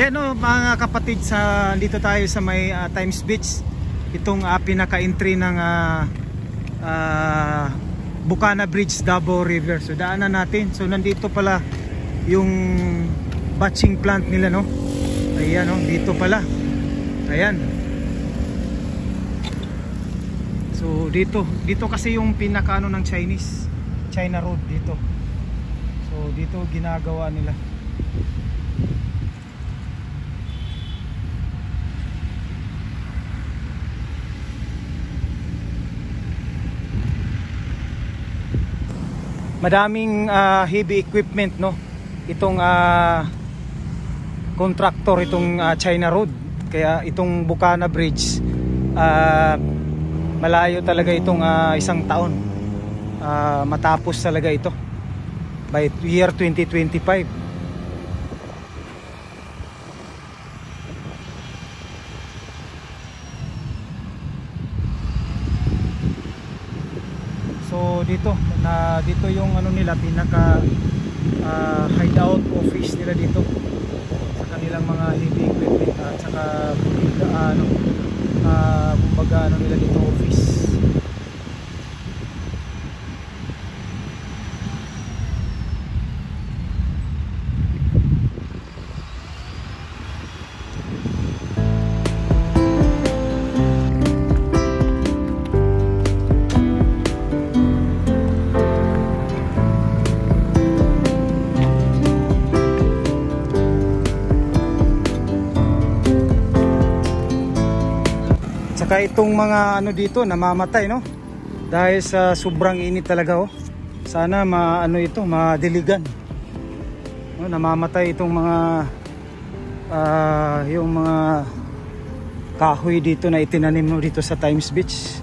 Ayan o mga kapatid, dito tayo sa may Times Beach. Itong pinaka-entry ng Bucana Bridge, Davao River. So daanan natin. So nandito pala yung batching plant nila, no? Ayan o, dito pala. Ayan. So dito kasi yung pinaka-ano ng China Road dito. So dito ginagawa nila. Madaming heavy equipment, no, itong contractor, itong China Road. Kaya itong Bucana Bridge, malayo talaga itong isang taon matapos talaga ito by year 2025. So dito yung ano nila, pinaka hideout office nila dito sa kanilang mga heavy equipment at saka kumbaga ano nila dito, office. Saka itong mga ano dito namamatay, no, dahil sa sobrang init talaga, oh. Sana madiligan, no, namamatay itong mga yung mga kahoy dito na itinanim, no, dito sa Times Beach.